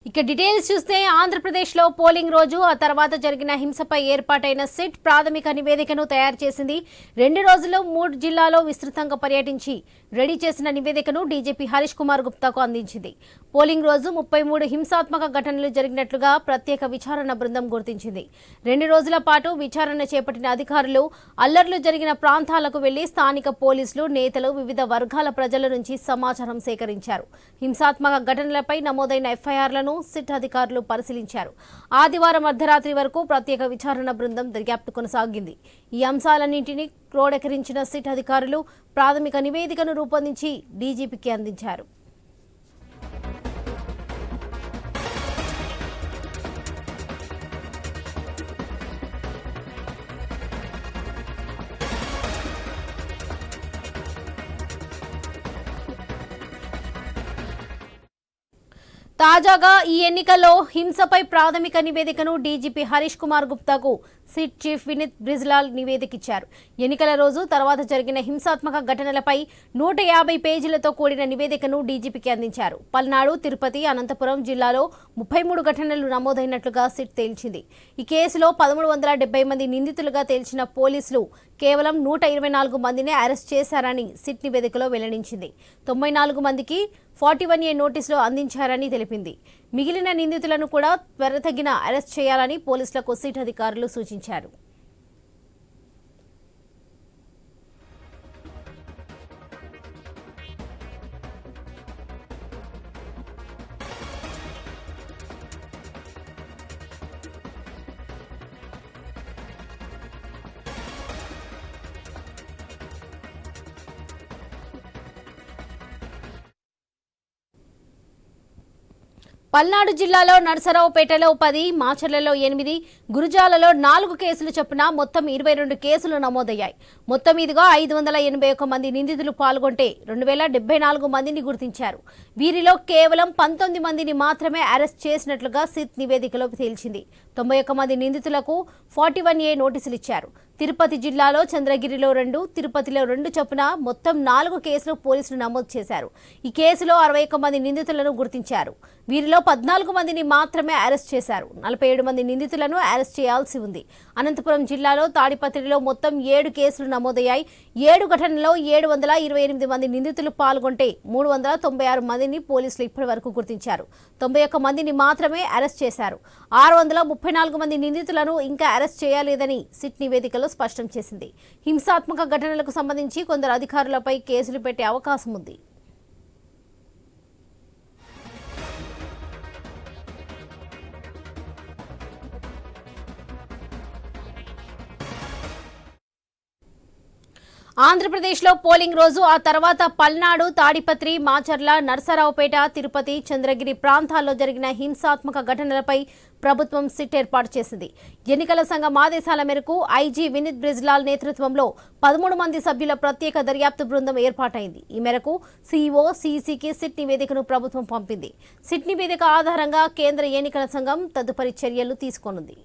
ఇక డీటెయిల్స్ చూస్తే ఆంధ్రప్రదేశ్లో పోలింగ్ రోజు ఆ తర్వాత జరిగిన హింసపై ఏర్పాటైన సిట్ ప్రాథమిక నివేదికను తయారు చేసింది. 2 రోజుల్లో 3 జిల్లాల్లో విస్తృతంగా పర్యటించి రెడీ చేసిన నివేదికను డీజీపీ హరీష్ కుమార్ గుప్తాకు అందించింది. పోలింగ్ రోజు 33 హింసాత్మక ఘటనలు జరిగినట్లుగా ప్రత్యేక విచారణ బృందం గుర్తించింది. 2 రోజుల పాటు విచారణ చేపట్టిన అధికారులు అల్లర్లు జరిగిన ప్రాంతాలకు వెళ్లి స్థానిక పోలీసులు, నేతలు, వివిధ వర్గాల ప్రజల నుంచి సమాచారం సేకరించారు. హింసాత్మక ఘటనలపై నమోదైన ఎఫ్ఐఆర్లను సిట్ అధికారులు పరిశీలించారు. ఆదివారం అర్ధరాత్రి వరకు ప్రత్యేక విచారణ బృందం దర్యాప్తు కొనసాగింది. ఈ అంశాలన్నింటినీ క్రోడీకరించిన సిట్ అధికారులు ప్రాథమిక నివేదికను రూపొందించి డీజీపీకి అందించారు. తాజాగా ఈ ఎన్నికల్లో హింసపై ప్రాథమిక నివేదికను డీజీపీ హరీష్ కుమార్ గుప్తాకు సిట్ చీఫ్ వినీత్ బ్రిజ్లాల్ నివేదికిచ్చారు. ఎన్నికల రోజు తర్వాత జరిగిన హింసాత్మక ఘటనలపై 150 పేజీలతో కూడిన నివేదికను డీజీపీకి అందించారు. పల్నాడు, తిరుపతి, అనంతపురం జిల్లాలో 33 ఘటనలు నమోదైనట్లుగా సిట్ తేల్చింది. ఈ కేసులో 1370 మంది నిందితులుగా తేల్చిన పోలీసులు కేవలం 124 మందినే అరెస్ట్ చేశారని సిట్ నివేదికలో వెల్లడించింది. 94 మందికి 41A నోటీసులు అందించారని తెలిపింది. మిగిలిన నిందితులను కూడా త్వరితగిన అరెస్ట్ చేయాలని పోలీసులకు సిట్ అధికారులు సూచించారు. పల్నాడు జిల్లాలో నర్సరావుపేటలో 10, మాచర్లలో 8, గురుజాలలో 4 కేసులు చొప్పున మొత్తం 22 కేసులు నమోదయ్యాయి. మొత్తం మీదుగా 581 మంది నిందితులు పాల్గొంటే 2074 మందిని గుర్తించారు. వీరిలో కేవలం 19 మందిని మాత్రమే అరెస్ట్ చేసినట్లుగా సిట్ నివేదికలో తేల్చింది. 91 మంది నిందితులకు 41A నోటీసులు ఇచ్చారు. తిరుపతి జిల్లాలో చంద్రగిరిలో 2, తిరుపతిలో 2 చొప్పున మొత్తం 4 కేసులు పోలీసులు నమోదు చేశారు. ఈ కేసులో 61 మంది నిందితులను గుర్తించారు. వీరిలో 14 మందిని మాత్రమే అరెస్ట్ చేశారు. 47 మంది నిందితులను అరెస్ట్ చేయాల్సి ఉంది. అనంతపురం జిల్లాలో తాడిపత్రిలో మొత్తం 7 కేసులు నమోదయ్యాయి. 7 ఘటనల్లో 728 మంది నిందితులు పాల్గొంటే 396 మందిని పోలీసులు ఇప్పటి వరకు గుర్తించారు. 91 మందిని మాత్రమే అరెస్ట్ చేశారు. 634 మంది నిందితులను ఇంకా అరెస్ట్ చేయలేదని సిట్ నివేదికలో స్పష్టం చేసింది. హింసాత్మక ఘటనలకు సంబంధించి కొందరు అధికారులపై కేసులు పెట్టే అవకాశం ఉంది. ఆంధ్రప్రదేశ్లో పోలింగ్ రోజు ఆ తర్వాత పల్నాడు, తాడిపత్రి, మాచర్ల, నర్సరావుపేట, తిరుపతి, చంద్రగిరి ప్రాంతాల్లో జరిగిన హింసాత్మక ఘటనలపై ప్రభుత్వం సిట్ ఏర్పాటు చేసింది. ఎన్నికల సంఘం ఆదేశాల మేరకు ఐజీ వినీత్ బ్రిజ్లాల్ నేతృత్వంలో 13 మంది సభ్యుల ప్రత్యేక దర్యాప్తు బృందం ఏర్పాటైంది. ఈ మేరకు సీఈఓ, సీసీకి సిట్ నివేదికను ప్రభుత్వం పంపింది. సిట్ నివేదిక ఆధారంగా కేంద్ర ఎన్నికల సంఘం తదుపరి చర్యలు తీసుకోనుంది.